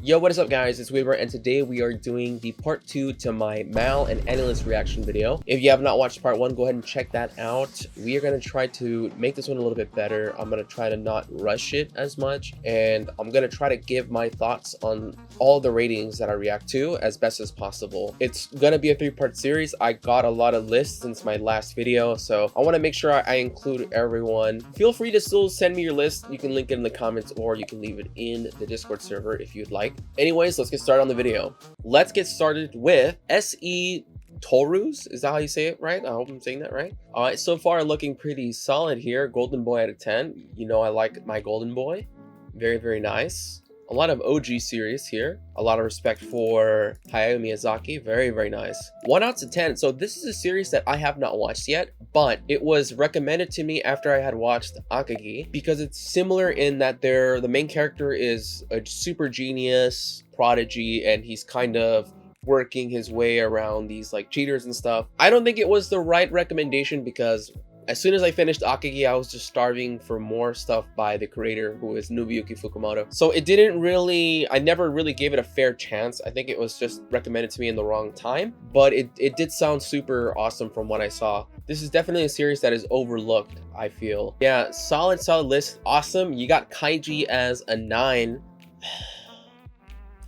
Yo, what is up guys, it's Weeabruh and today we are doing the part 2 to my Mal and Anilist reaction video. If you have not watched part 1, go ahead and check that out. We are going to try to make this one a little bit better. I'm going to try to not rush it as much, and I'm going to try to give my thoughts on all the ratings that I react to as best as possible. It's going to be a 3-part series. I got a lot of lists since my last video, so I want to make sure I include everyone. Feel free to still send me your list. You can link it in the comments or you can leave it in the Discord server if you'd like. Anyways, let's get started on the video. Let's get started with S.E. Torus. Is that how you say it right? I hope I'm saying that right. All right, so far looking pretty solid here. Golden Boy out of 10. You know I like my Golden Boy. Very, very nice. A lot of OG series here. A lot of respect for Hayao Miyazaki. Very, very nice. 1 out of 10. So this is a series that I have not watched yet, but it was recommended to me after I had watched Akagi because it's similar in that the main character is a super genius prodigy and he's kind of working his way around these like cheaters and stuff. I don't think it was the right recommendation because as soon as I finished Akagi, I was just starving for more stuff by the creator, who is Nobuyuki Fukumoto. So it didn't really, I never really gave it a fair chance. I think it was just recommended to me in the wrong time, but it did sound super awesome from what I saw. This is definitely a series that is overlooked, I feel. Yeah, solid list. Awesome. You got Kaiji as a 9.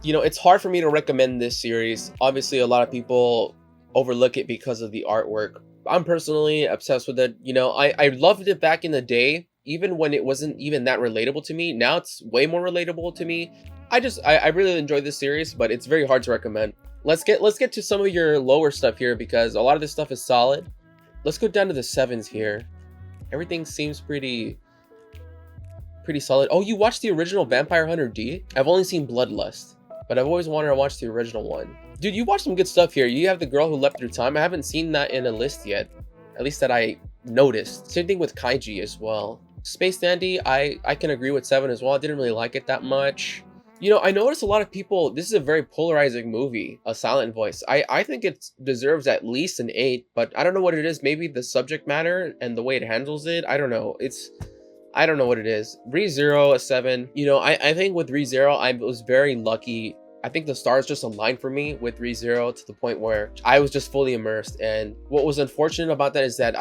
You know, it's hard for me to recommend this series. Obviously, a lot of people overlook it because of the artwork. I'm personally obsessed with it. You know, I loved it back in the day, even when it wasn't even that relatable to me. Now it's way more relatable to me. I really enjoyed this series, but it's very hard to recommend. Let's get to some of your lower stuff here because a lot of this stuff is solid. Let's go down to the 7s here. Everything seems pretty solid. Oh, you watched the original Vampire Hunter D? I've only seen Bloodlust, but I've always wanted to watch the original one. Dude, you watched some good stuff here. You have The Girl Who Leapt Through Time. I haven't seen that in a list yet, at least that I noticed. Same thing with Kaiji as well. Space Dandy, I can agree with 7 as well. I didn't really like it that much. You know, I noticed a lot of people, this is a very polarizing movie, A Silent Voice. I think it deserves at least an 8, but I don't know what it is. Maybe the subject matter and the way it handles it. I don't know. I don't know what it is. ReZero, a 7. You know, I think with ReZero, I was very lucky. I think the stars just aligned for me with ReZero to the point where I was just fully immersed. And what was unfortunate about that is that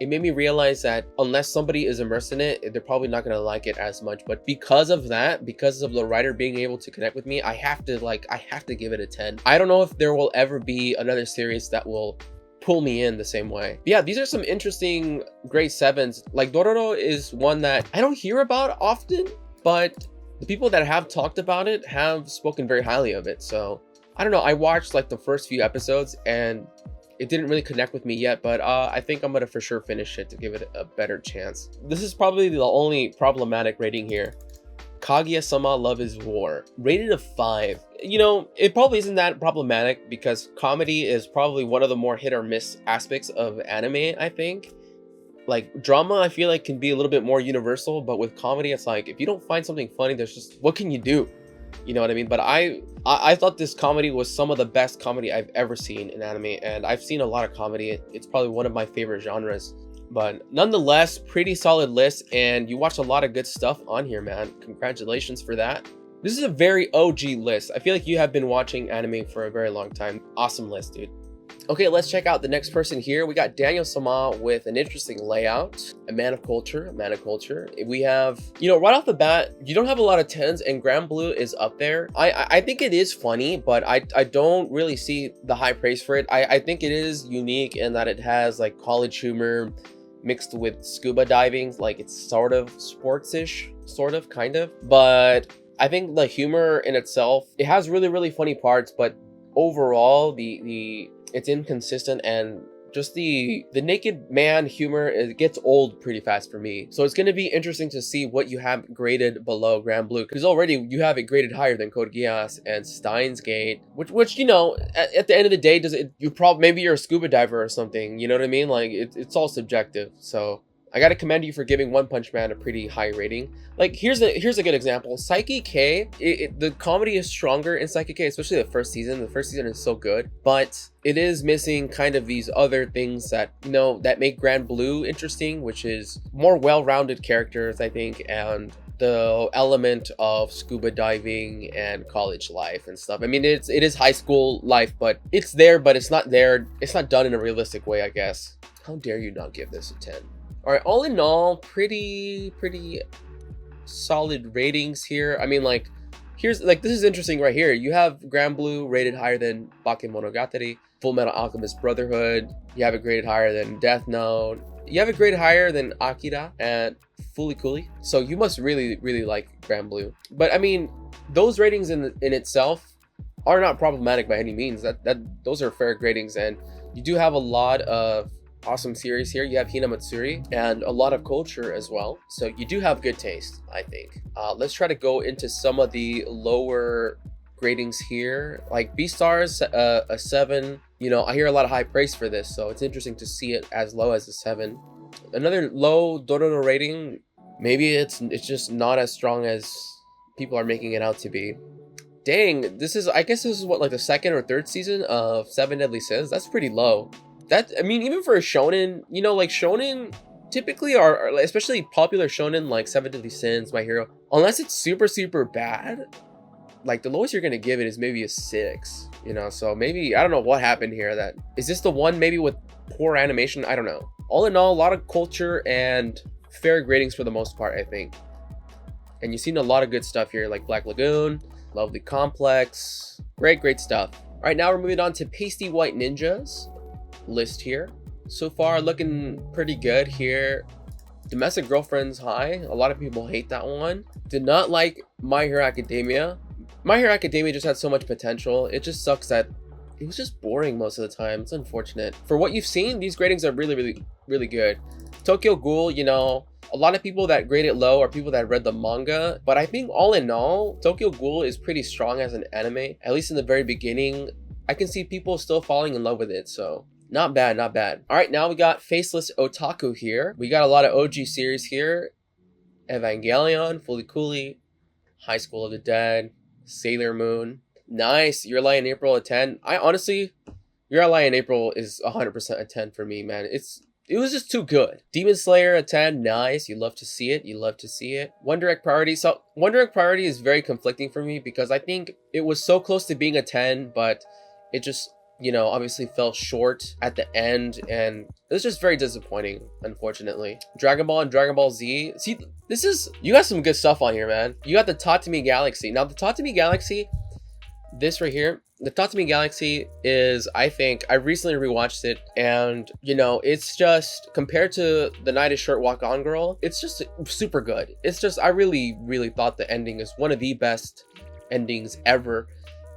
it made me realize that unless somebody is immersed in it, they're probably not going to like it as much. But because of that, because of the writer being able to connect with me, I have to give it a 10. I don't know if there will ever be another series that will pull me in the same way. But yeah, these are some interesting grade 7s. Like Dororo is one that I don't hear about often, but the people that have talked about it have spoken very highly of it. So I don't know, I watched like the first few episodes and it didn't really connect with me yet, but I think I'm gonna for sure finish it to give it a better chance. This is probably the only problematic rating here. Kaguya-sama Love is War, rated a 5. You know, it probably isn't that problematic because comedy is probably one of the more hit or miss aspects of anime, I think. Like drama, I feel like can be a little bit more universal, but with comedy, it's like if you don't find something funny, there's just, what can you do? You know what I mean? But I thought this comedy was some of the best comedy I've ever seen in anime, and I've seen a lot of comedy. It's probably one of my favorite genres. But nonetheless, pretty solid list, and you watched a lot of good stuff on here, man. Congratulations for that. This is a very OG list. I feel like you have been watching anime for a very long time. Awesome list, dude. Okay, let's check out the next person here. We got Daniel Sama with an interesting layout. A man of culture, We have, you know, right off the bat, you don't have a lot of 10s and Grand Blue is up there. I think it is funny, but I don't really see the high praise for it. I think it is unique in that it has like college humor mixed with scuba diving. Like it's sort of sports-ish, kind of. But I think the humor in itself, it has really funny parts, but overall it's inconsistent, and just the naked man humor, it gets old pretty fast for me. So it's going to be interesting to see what you have graded below Grand Blue, because already you have it graded higher than Code Geass and Steins Gate, which you know, at the end of the day, maybe you're a scuba diver or something, you know what I mean? Like it's all subjective. So I gotta commend you for giving One Punch Man a pretty high rating. Like here's a good example. Psyche K, the comedy is stronger in Psyche K, especially the first season. The first season is so good, but it is missing kind of these other things that, you know, that make Grand Blue interesting, which is more well-rounded characters, I think, and the element of scuba diving and college life and stuff. I mean, it is high school life, but it's there, but it's not there. It's not done in a realistic way, I guess. How dare you not give this a 10? All right, all in all, pretty solid ratings here. I mean, like, here's like, this is interesting right here. You have Grand Blue rated higher than Bakemonogatari, Full Metal Alchemist Brotherhood. You have it graded higher than Death Note. You have it graded higher than Akira and Fooly Cooly. So you must really like Grand Blue. But I mean, those ratings in itself are not problematic by any means. Those are fair gradings, and you do have a lot of awesome series here. You have Hinamatsuri and a lot of culture as well, so you do have good taste, I think. Let's try to go into some of the lower gradings here. Like Beastars, a 7. You know, I hear a lot of high praise for this, so it's interesting to see it as low as a 7. Another low Dororo rating, maybe it's just not as strong as people are making it out to be. Dang, I guess this is what, like the 2nd or 3rd season of 7 Deadly Sins. That's pretty low. That, I mean, even for a shonen, you know, like shonen typically are especially popular shonen like 7 Deadly Sins, My Hero, unless it's super bad, like the lowest you're gonna give it is maybe a 6, you know. So maybe, I don't know what happened here. That is this the one maybe with poor animation? I don't know. All in all, a lot of culture and fair gradings for the most part, I think. And you've seen a lot of good stuff here, like Black Lagoon, Lovely Complex, great stuff. All right, now we're moving on to Pasty White Ninjas list here. So far looking pretty good here. Domestic Girlfriend's high. A lot of people hate that one. Did not like My Hero Academia. My Hero Academia just had so much potential. It just sucks that it was just boring most of the time. It's unfortunate. For what you've seen, these gradings are really good. Tokyo Ghoul, you know, a lot of people that grade it low are people that read the manga, but I think all in all, Tokyo Ghoul is pretty strong as an anime. At least in the very beginning, I can see people still falling in love with it, so not bad. All right, now we got Faceless Otaku here. We got a lot of OG series here. Evangelion, Fully Cooly, High School of the Dead, Sailor Moon. Nice. Your Lie in April, a 10. I honestly, Your Lie in April is 100% a 10 for me, man. It was just too good. Demon Slayer, a 10. Nice. You love to see it. One Direct Priority. So One Direct Priority is very conflicting for me because I think it was so close to being a 10, but it just, you know, obviously fell short at the end, and it was just very disappointing, unfortunately. Dragon Ball and Dragon Ball Z. See, you got some good stuff on here, man. You got the Tatami Galaxy. Now, the Tatami Galaxy, this right here, the Tatami Galaxy is, I think, I recently rewatched it, and, you know, it's just, compared to The Night is Short, Walk On Girl, it's just super good. It's just, I really thought the ending is one of the best endings ever.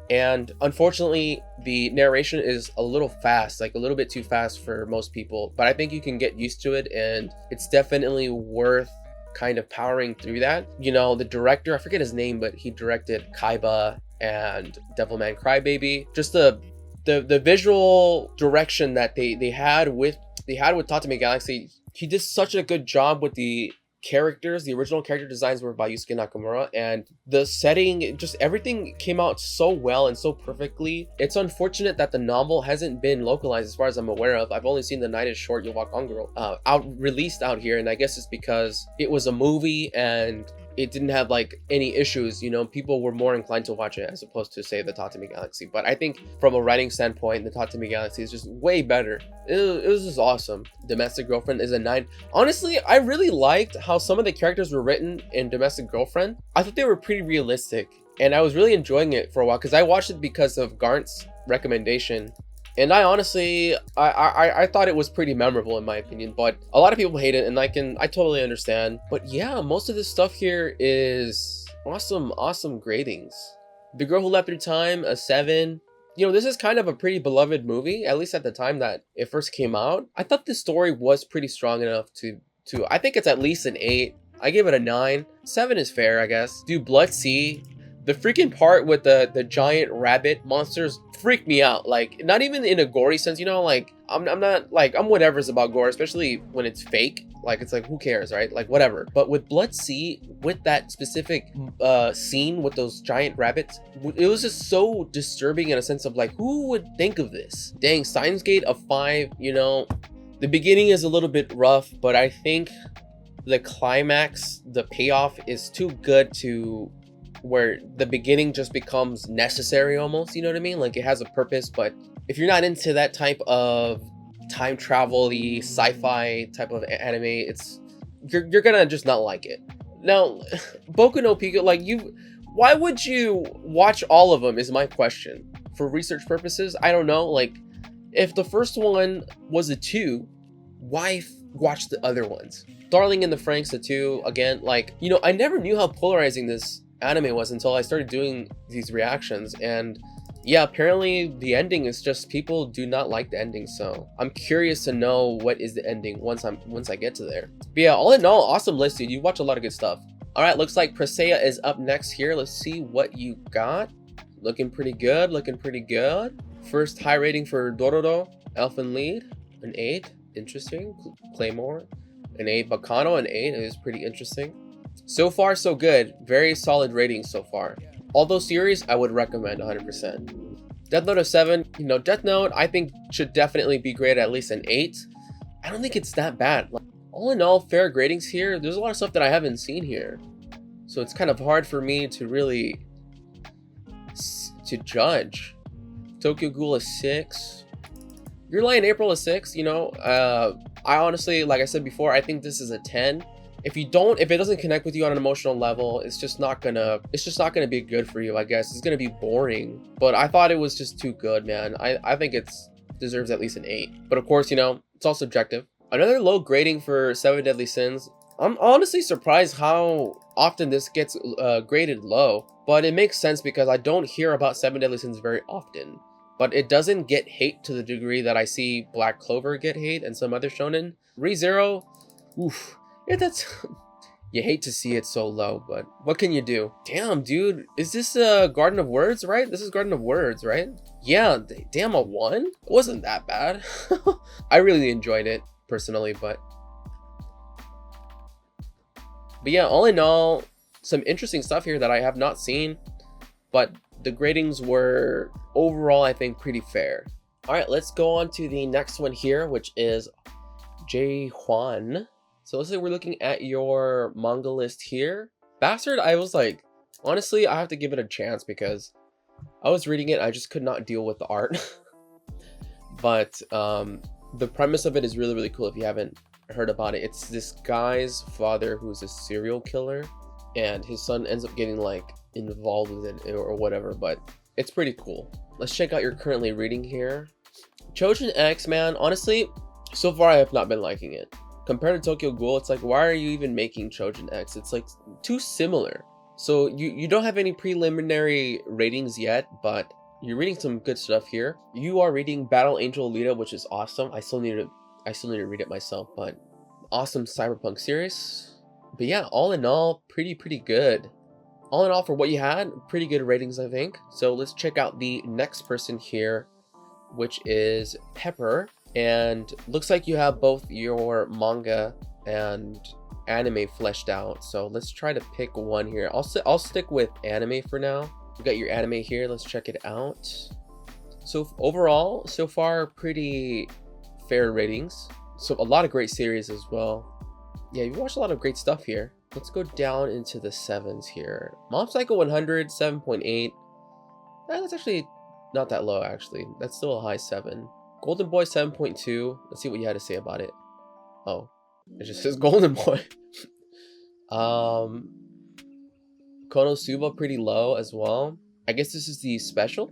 And unfortunately, the narration is a little fast, like a little bit too fast for most people, but I think you can get used to it, and it's definitely worth kind of powering through that. You know, the director, I forget his name, but he directed Kaiba and Devilman Crybaby. Just the visual direction that they had with Tatami Galaxy, he did such a good job with the characters. The original character designs were by Yusuke Nakamura, and the setting, just everything came out so well and so perfectly. It's unfortunate that the novel hasn't been localized as far as I'm aware of. I've only seen The Night is Short, You Walk On Girl released out here, and I guess it's because it was a movie and it didn't have like any issues. You know, people were more inclined to watch it as opposed to, say, the Tatami Galaxy. But I think from a writing standpoint, the Tatami Galaxy is just way better. It was just awesome. Domestic Girlfriend is a 9. Honestly, I really liked how some of the characters were written in Domestic Girlfriend. I thought they were pretty realistic, and I was really enjoying it for a while because I watched it because of Garnt's recommendation. And I honestly, I thought it was pretty memorable in my opinion, but a lot of people hate it, and I totally understand. But yeah, most of this stuff here is awesome gradings. The Girl Who Left Through Time, a 7. You know, this is kind of a pretty beloved movie, at least at the time that it first came out. I thought the story was pretty strong enough to I think it's at least an 8. I give it a 9. 7 is fair, I guess. Dude, Blood Sea. The freaking part with the giant rabbit monsters freaked me out. Like, not even in a gory sense, you know, like, I'm not, like, I'm whatever's about gore, especially when it's fake. Like, it's like, who cares, right? Like, whatever. But with Blood Sea, with that specific scene with those giant rabbits, it was just so disturbing in a sense of, like, who would think of this? Dang, Steins Gate, a 5, you know. The beginning is a little bit rough, but I think the climax, the payoff is too good to where the beginning just becomes necessary almost, you know what I mean? Like it has a purpose, but if you're not into that type of time travel-y sci-fi type of anime, it's you're gonna just not like it. Now Boku no Pico, like why would you watch all of them is my question. For research purposes, I don't know, like if the first one was a 2, why watch the other ones? Darling in the Franxx, a 2, again, like, you know, I never knew how polarizing this anime was until I started doing these reactions, and yeah, apparently the ending is just people do not like the ending, so I'm curious to know what is the ending once I get to there. But yeah, all in all, awesome list, dude. You watch a lot of good stuff. All right, looks like Presea is up next here. Let's see what you got. Looking pretty good, looking pretty good. First high rating for Dororo, Elfen Lied, an 8, interesting. Claymore, an 8. Bacano, an 8, it is pretty interesting. So far, so good. Very solid ratings so far. All those series, I would recommend 100%. Death Note a 7, you know, Death Note, I think should definitely be graded at least an 8. I don't think it's that bad. Like, all in all, fair gradings here. There's a lot of stuff that I haven't seen here, so it's kind of hard for me to really judge. Tokyo Ghoul is 6. Your Lie in April is 6. You know, I honestly, like I said before, I think this is a 10. If it doesn't connect with you on an emotional level, it's just not gonna be good for you, I guess. It's gonna be boring. But I thought it was just too good, man. I think it deserves at least an 8. But of course, you know, it's all subjective. Another low grading for 7 Deadly Sins. I'm honestly surprised how often this gets graded low, but it makes sense because I don't hear about 7 Deadly Sins very often. But it doesn't get hate to the degree that I see Black Clover get hate and some other shonen. ReZero, oof. Yeah, that's... You hate to see it so low, but what can you do? Damn, dude. Is this Garden of Words, right? This is Garden of Words, right? Yeah, damn, a 1? It wasn't that bad. I really enjoyed it, personally, but yeah, all in all, some interesting stuff here that I have not seen, but the gradings were overall, I think, pretty fair. All right, let's go on to the next one here, which is J. Juan. So let's say we're looking at your manga list here. Bastard, I was like, honestly, I have to give it a chance because I was reading it, I just could not deal with the art. But the premise of it is really, really cool if you haven't heard about it. It's this guy's father who's a serial killer, and his son ends up getting like involved with it or whatever, but it's pretty cool. Let's check out your currently reading here. Chojin X, man, honestly, so far I have not been liking it. Compared to Tokyo Ghoul, it's like, why are you even making Chojin X? It's like too similar. So you don't have any preliminary ratings yet, but you're reading some good stuff here. You are reading Battle Angel Alita, which is awesome. I still need to read it myself, but awesome cyberpunk series. But yeah, all in all, pretty good. All in all, for what you had, pretty good ratings, I think. So let's check out the next person here, which is Pepper. And looks like you have both your manga and anime fleshed out. So let's try to pick one here. I'll stick with anime for now. We got your anime here. Let's check it out. So overall, so far, pretty fair ratings. So a lot of great series as well. Yeah, you watched a lot of great stuff here. Let's go down into the 7s here. Mob Psycho 100, 7.8. That's actually not that low, actually. That's still a high 7. Golden Boy 7.2. Let's see what you had to say about it. Oh, it just says Golden Boy. Konosuba pretty low as well. I guess this is the special.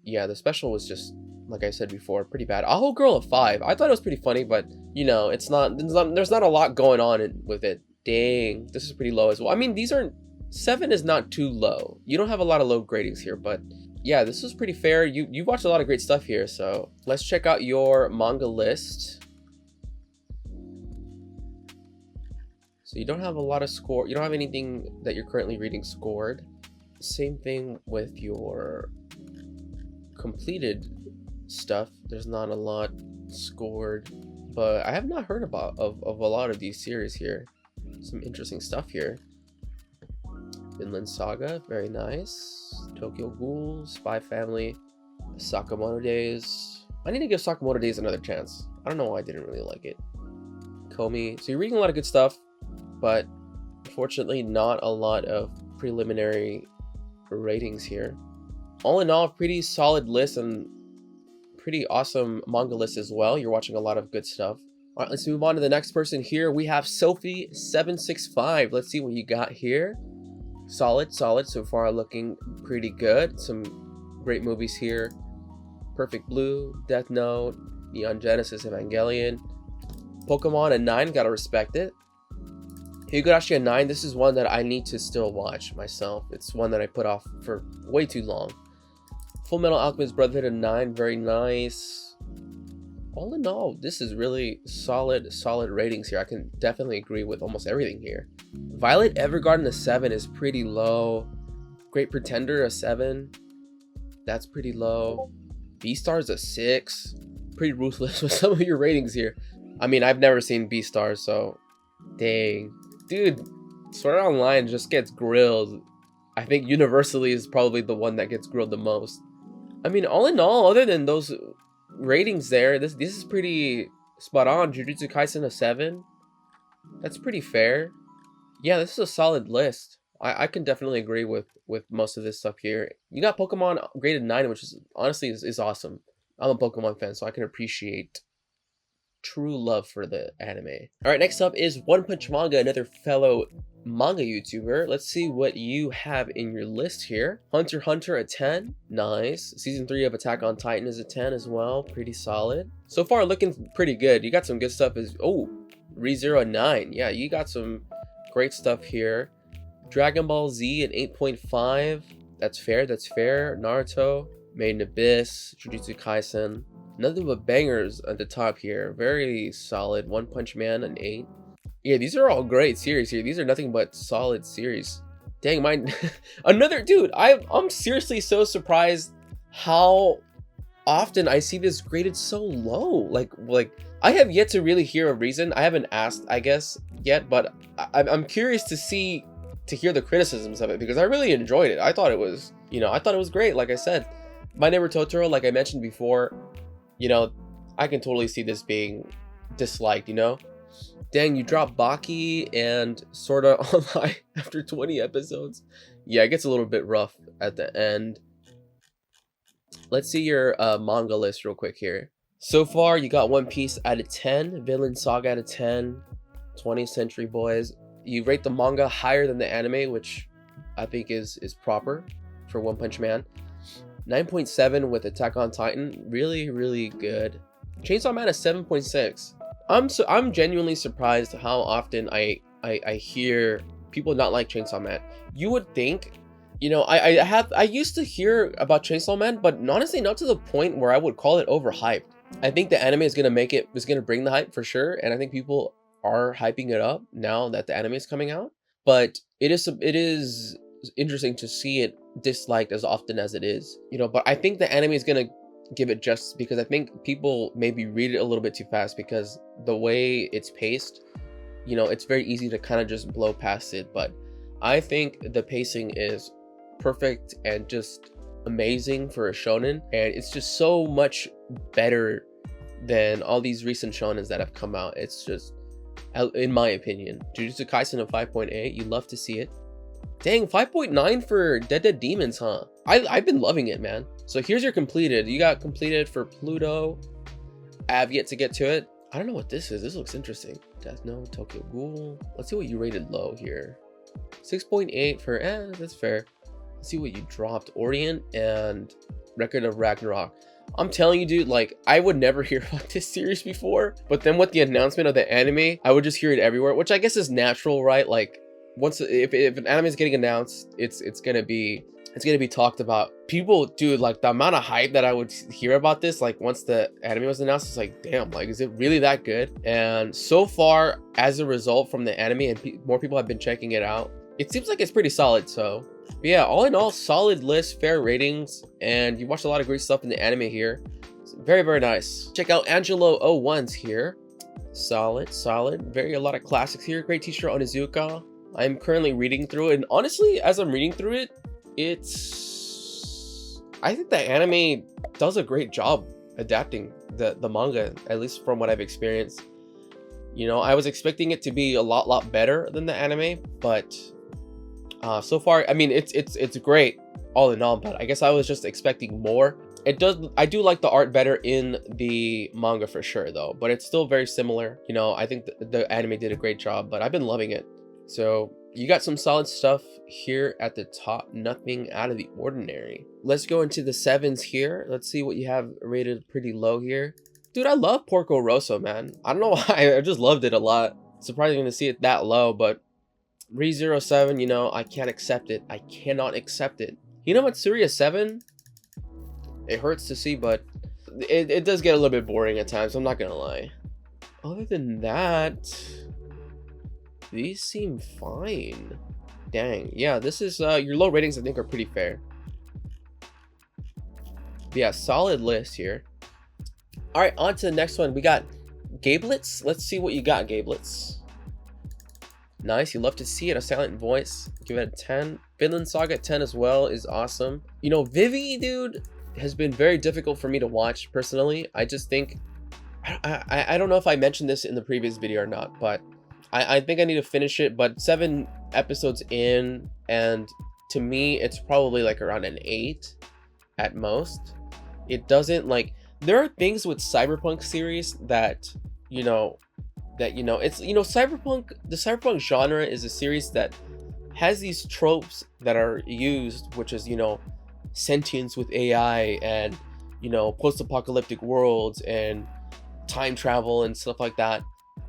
Yeah, the special was just, like I said before, pretty bad. Aho Girl a 5. I thought it was pretty funny, but you know, there's not a lot going on with it. Dang, this is pretty low as well. I mean, these aren't 7 is not too low. You don't have a lot of low gradings here, but yeah, this was pretty fair. You watched a lot of great stuff here, so let's check out your manga list. So you don't have a lot of score. You don't have anything that you're currently reading scored. Same thing with your completed stuff. There's not a lot scored, but I have not heard of a lot of these series here. Some interesting stuff here. Vinland Saga, very nice. Tokyo Ghoul, Spy Family, Sakamoto Days. I need to give Sakamoto Days another chance. I don't know why I didn't really like it. Komi. So you're reading a lot of good stuff, but unfortunately not a lot of preliminary ratings here. All in all, pretty solid list and pretty awesome manga list as well. You're watching a lot of good stuff. All right, let's move on to the next person here. We have Sophie765. Let's see what you got here. Solid so far, looking pretty good. Some great movies here. Perfect Blue, Death Note, Neon Genesis Evangelion, Pokemon a 9, gotta respect it. Higurashi a 9, this is one that I need to still watch myself. It's one that I put off for way too long. Full Metal Alchemist Brotherhood a 9, very nice. All in all, this is really solid ratings here. I can definitely agree with almost everything here. Violet Evergarden a 7 is pretty low. Great Pretender a 7, that's pretty low. Beastars a 6, pretty ruthless with some of your ratings here. I mean, I've never seen Beastars, so dang. Dude, Sword Art Online just gets grilled. I think universally is probably the one that gets grilled the most. I mean, all in all, other than those ratings there, this is pretty spot on. Jujutsu Kaisen a 7, that's pretty fair. Yeah, this is a solid list. I can definitely agree with most of this stuff here. You got Pokemon graded 9, which is honestly is awesome. I'm a Pokemon fan, so I can appreciate true love for the anime. All right, next up is One Punch Manga, another fellow manga YouTuber. Let's see what you have in your list here. Hunter x Hunter a 10, nice. Season 3 of Attack on Titan is a 10 as well, pretty solid. So far looking pretty good. You got some good stuff. ReZero a 9. Yeah, you got some great stuff here. Dragon Ball Z an 8.5. That's fair, that's fair. Naruto, Made in Abyss, Jujutsu Kaisen. Nothing but bangers at the top here. Very solid. One Punch Man an 8. Yeah, these are all great series here. These are nothing but solid series. Dang, mine. Another dude. I'm seriously so surprised how often I see this graded so low. Like I have yet to really hear a reason. I haven't asked, I guess, yet, but I'm curious to hear the criticisms of it, because I really enjoyed it. I thought it was, I thought it was great. Like I said, My Neighbor Totoro, like I mentioned before, I can totally see this being disliked, Dang, you drop Baki and Sword Art Online after 20 episodes. Yeah, it gets a little bit rough at the end. Let's see your manga list real quick here. So far, you got One Piece out of 10, Vinland Saga out of 10, 20th Century Boys. You rate the manga higher than the anime, which I think is proper for One Punch Man. 9.7 with Attack on Titan, really good. Chainsaw Man is 7.6. I'm genuinely surprised how often I hear people not like Chainsaw Man. You would think, I used to hear about Chainsaw Man, but honestly not to the point where I would call it overhyped. I think the anime is gonna bring the hype for sure, and I think people are hyping it up now that the anime is coming out. But it is interesting to see it disliked as often as it is, but I think the anime is gonna give it justice, because I think people maybe read it a little bit too fast, because the way it's paced, it's very easy to kind of just blow past it. But I think the pacing is perfect and just amazing for a shonen, and it's just so much better than all these recent shonens that have come out. It's just, in my opinion, Jujutsu Kaisen a 5.8. You love to see it. Dang, 5.9 for Dead Demons, huh? I've been loving it, man. So here's your completed. You got completed for Pluto. I have yet to get to it. I don't know what this is. This looks interesting. Death Note, Tokyo Ghoul. Let's see what you rated low here. 6.8 for, that's fair. Let's see what you dropped. Orient and Record of Ragnarok. I'm telling you, dude, like, I would never hear about this series before, but then with the announcement of the anime, I would just hear it everywhere, which I guess is natural, right? Like, if an anime is getting announced, it's gonna be talked about. People, dude, like the amount of hype that I would hear about this, like once the anime was announced, it's like, damn, like, is it really that good? And so far, as a result from the anime, and more people have been checking it out, it seems like it's pretty solid. So but yeah, all in all, solid list, fair ratings, and you watched a lot of great stuff in the anime here. So very nice. Check out Angelo 01's here. Solid. A lot of classics here. Great teacher Onizuka. I'm currently reading through it, and honestly, as I'm reading through it, I think the anime does a great job adapting the manga, at least from what I've experienced. You know, I was expecting it to be a lot better than the anime, but so far, I mean, it's great all in all, but I guess I was just expecting more. I do like the art better in the manga for sure though, but it's still very similar. You know, I think the anime did a great job, but I've been loving it. So you got some solid stuff here at the top, nothing out of the ordinary. Let's go into the 7s here. Let's see what you have rated pretty low here. Dude, I love Porco Rosso, man. I don't know why, I just loved it a lot. Surprising to see it that low, but Re:Zero7, you know, I can't accept it. I cannot accept it. You know what, Surya 7? It hurts to see, but it does get a little bit boring at times, I'm not gonna lie. Other than that, these seem fine. Dang, yeah, this is, your low ratings I think are pretty fair. But yeah, solid list here. Alright, on to the next one. We got Gablets. Let's see what you got, Gablets. Nice, you love to see it. A silent voice. Give it a 10. Vinland Saga 10 as well is awesome. You know, Vivi, dude, has been very difficult for me to watch personally. I just think, I don't know if I mentioned this in the previous video or not, but I think I need to finish it. But 7 episodes in, and to me, it's probably like around an 8 at most. It doesn't like, there are things with Cyberpunk series that, it's, Cyberpunk, the Cyberpunk genre is a series that has these tropes that are used, which is, sentience with AI and, post-apocalyptic worlds and time travel and stuff like that.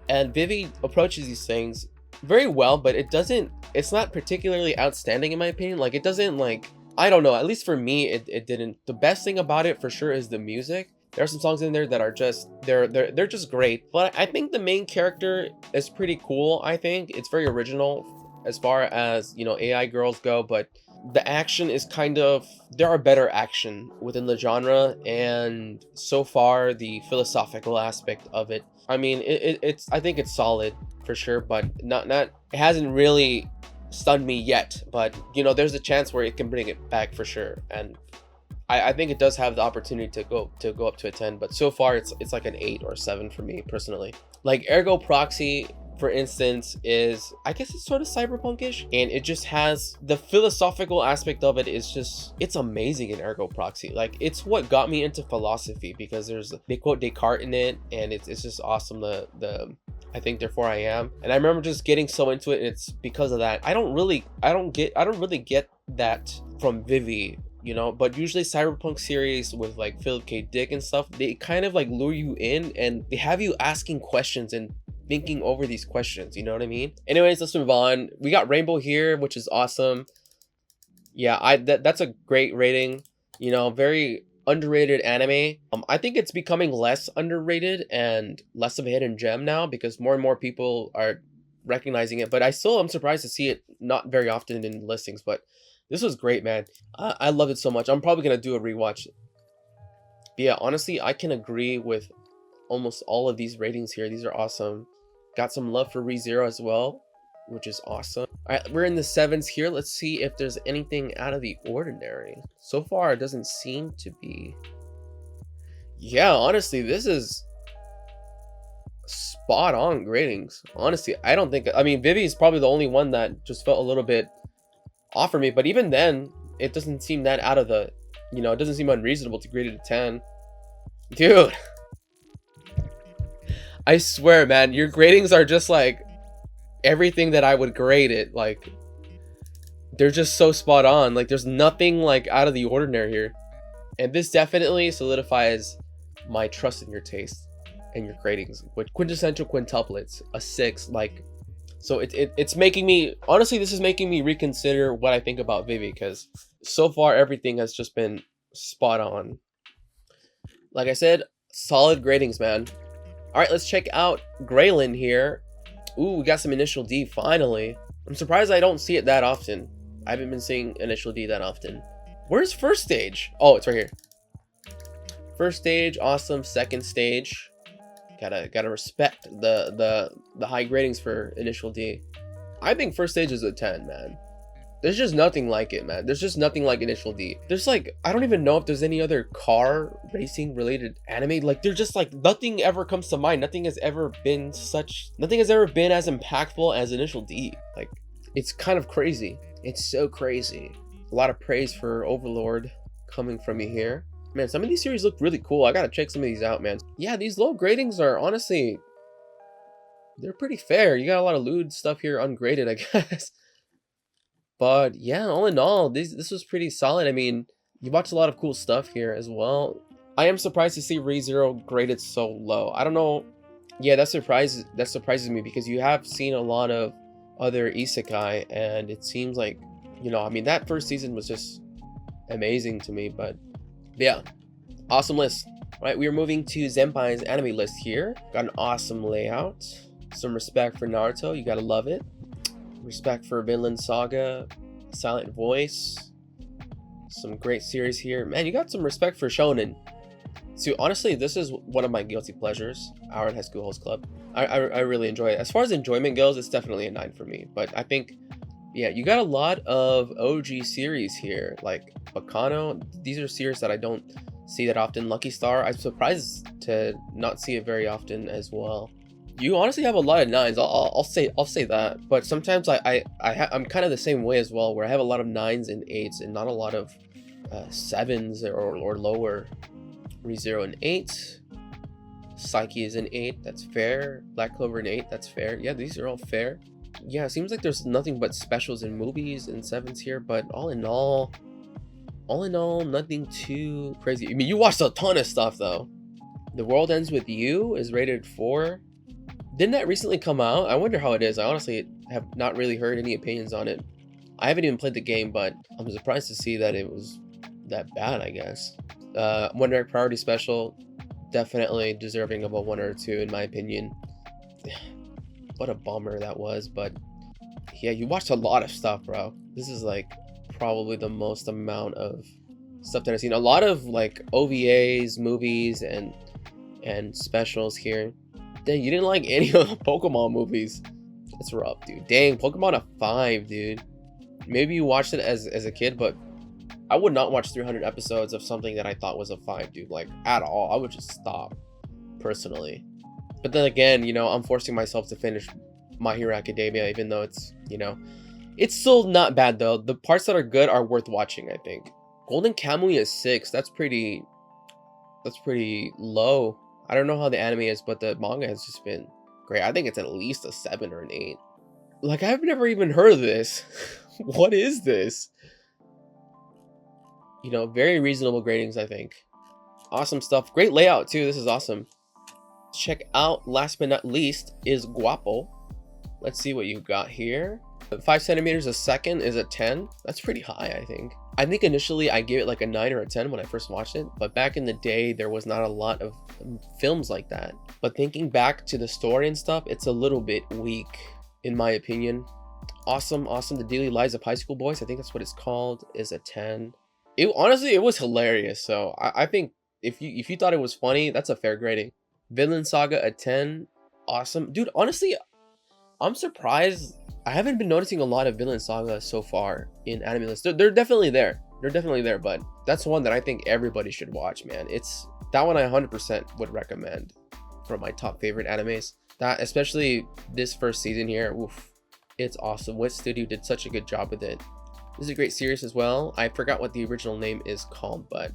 And Vivi approaches these things very well, but it's not particularly outstanding in my opinion. Like, it doesn't, like, I don't know, at least for me, it didn't. The best thing about it for sure is the music. There are some songs in there that are just, they're just great. But I think the main character is pretty cool. I think it's very original as far as, AI girls go, but the action is kind of, there are better action within the genre, and so far the philosophical aspect of it, I mean, it's I think it's solid for sure, but it hasn't really stunned me yet. But there's a chance where it can bring it back for sure, and I think it does have the opportunity to go up to a 10, but so far it's like an 8 or 7 for me personally. Like Ergo Proxy, for instance, is, I guess it's sort of cyberpunkish, and it just has the philosophical aspect of it is just, it's amazing in Ergo Proxy. Like, it's what got me into philosophy, because they quote Descartes in it, and it's just awesome. The I think therefore I am, and I remember just getting so into it, and it's because of that. I don't really get that from Vivi, but usually cyberpunk series with like Philip K. Dick and stuff, they kind of like lure you in, and they have you asking questions and thinking over these questions, you know what I mean? Anyways, let's move on. We got Rainbow here, which is awesome. Yeah, that's a great rating. Very underrated anime. I think it's becoming less underrated and less of a hidden gem now, because more and more people are recognizing it, but I still am surprised to see it not very often in listings. But this was great, man. I love it so much. I'm probably gonna do a rewatch. But yeah, honestly, I can agree with almost all of these ratings here. These are awesome. Got some love for Re:Zero as well, which is awesome. All right, we're in the 7s here. Let's see if there's anything out of the ordinary. So far, it doesn't seem to be. Yeah, honestly, this is spot on ratings. Honestly, I mean, Vivi is probably the only one that just felt a little bit off for me, but even then, it doesn't seem that out of the, it doesn't seem unreasonable to grade it a 10. Dude. I swear, man, your gradings are just like everything that I would grade it. Like, they're just so spot on. Like, there's nothing like out of the ordinary here. And this definitely solidifies my trust in your taste and your gradings with quintessential quintuplets, a 6. Like, so it's making me, honestly, this is making me reconsider what I think about Vivi, because so far everything has just been spot on. Like I said, solid gradings, man. All right, let's check out Graylin here. Ooh, we got some initial D finally. I'm surprised I don't see it that often. I haven't been seeing initial D that often. Where's first stage? Oh, it's right here. First stage, awesome. Second stage, gotta respect the high gradings for initial D. I think first stage is a 10, man. There's just nothing like it, man. There's just nothing like Initial D. There's like, I don't even know if there's any other car racing related anime. Like, there's just like, nothing ever comes to mind. Nothing has ever been as impactful as Initial D. Like, it's kind of crazy. It's so crazy. A lot of praise for Overlord coming from me here. Man, some of these series look really cool. I gotta check some of these out, man. Yeah, these low gradings are honestly, they're pretty fair. You got a lot of lewd stuff here ungraded, I guess. But yeah, all in all, this was pretty solid. I mean, you watched a lot of cool stuff here as well. I am surprised to see ReZero graded so low. I don't know. Yeah, that surprises me, because you have seen a lot of other isekai, and it seems like, you know, I mean, that first season was just amazing to me. But yeah, awesome list. All right, we are moving to Zenpai's anime list here. Got an awesome layout. Some respect for Naruto, you gotta love it. Respect for Vinland Saga, Silent Voice. Some great series here. Man, you got some respect for Shonen. So honestly, this is one of my guilty pleasures, Our High School Host Club. I really enjoy it. As far as enjoyment goes, it's definitely a 9 for me. But I think, yeah, you got a lot of OG series here, like Bakano. These are series that I don't see that often. Lucky Star, I'm surprised to not see it very often as well. You honestly have a lot of 9s. I'll say that. But sometimes I'm kind of the same way as well, where I have a lot of 9s and 8s and not a lot of 7s or lower. ReZero an 8. Psyche is an 8. That's fair. Black Clover an 8. That's fair. Yeah, these are all fair. Yeah, it seems like there's nothing but specials in movies and 7s here. But all in all, nothing too crazy. I mean, you watched a ton of stuff though. The World Ends With You is rated 4. Didn't that recently come out? I wonder how it is. I honestly have not really heard any opinions on it. I haven't even played the game, but I'm surprised to see that it was that bad, I guess. One Direct Priority Special, definitely deserving of a 1 or 2 in my opinion. What a bummer that was, but yeah, you watched a lot of stuff, bro. This is like probably the most amount of stuff that I've seen. A lot of like OVAs, movies, and specials here. Dang, you didn't like any of the Pokemon movies. That's rough, dude. Dang, Pokemon a 5, dude. Maybe you watched it as a kid, but I would not watch 300 episodes of something that I thought was a 5, dude. Like, at all. I would just stop, personally. But then again, you know, I'm forcing myself to finish My Hero Academia, even though it's, you know, it's still not bad, though. The parts that are good are worth watching, I think. Golden Kamuy is 6. That's pretty low. I don't know how the anime is, but the manga has just been great. I think it's at least a 7 or an 8. Like, I've never even heard of this. What is this? You know, very reasonable gradings, I think. Awesome stuff. Great layout, too. This is awesome. Check out, last but not least, is Guapo. Let's see what you got here. 5 centimeters a second is a 10. That's pretty high, I think. I think initially I gave it like a 9 or a 10 when I first watched it, but back in the day there was not a lot of films like that. But thinking back to the story and stuff, it's a little bit weak in my opinion. Awesome. The Daily Lives of High School Boys, I think that's what it's called, is a 10. Honestly, it was hilarious. So I think if you thought it was funny, that's a fair grading. Vinland Saga a 10. Awesome, dude. Honestly, I'm surprised. I haven't been noticing a lot of Vinland Saga so far in AnimeList. They're definitely there. They're definitely there, but that's one that I think everybody should watch, man. It's that one I 100% would recommend for my top favorite animes. That, especially this first season here, oof, it's awesome. Wit Studio did such a good job with it. This is a great series as well. I forgot what the original name is called, but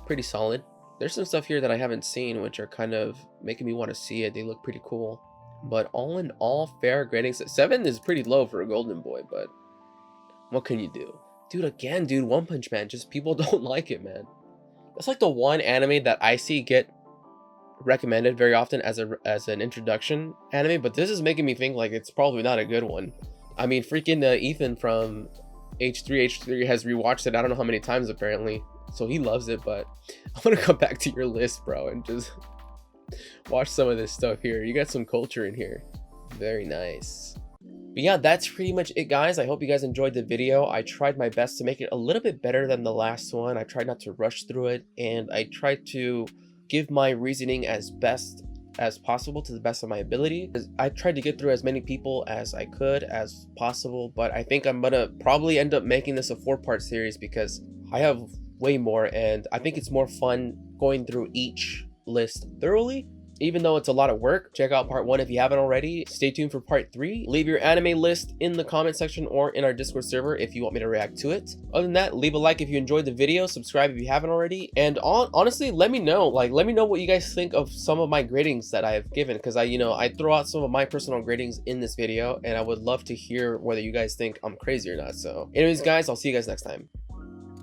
pretty solid. There's some stuff here that I haven't seen, which are kind of making me want to see it. They look pretty cool. But all in all, fair gradings. 7 is pretty low for a Golden Boy, but what can you do? Dude, again, dude, One Punch Man, just people don't like it, man. That's like the one anime that I see get recommended very often as an introduction anime, but this is making me think like it's probably not a good one. I mean, freaking Ethan from H3 has rewatched it I don't know how many times apparently, so he loves it. But I want to come back to your list, bro, and just watch some of this stuff here. You got some culture in here. Very nice. But yeah, that's pretty much it, guys. I hope you guys enjoyed the video. I tried my best to make it a little bit better than the last one. I tried not to rush through it, and I tried to give my reasoning as best as possible to the best of my ability. I tried to get through as many people as I could as possible, but I think I'm gonna probably end up making this a 4-part series because I have way more, and I think it's more fun going through each list thoroughly. Even though it's a lot of work, check out part 1 if you haven't already. Stay tuned for part 3. Leave your anime list in the comment section or in our Discord server if you want me to react to it. Other than that, leave a like if you enjoyed the video, subscribe if you haven't already, and honestly, let me know what you guys think of some of my gradings that I have given, because I throw out some of my personal gradings in this video, and I would love to hear whether you guys think I'm crazy or not. So anyways guys, I'll see you guys next time.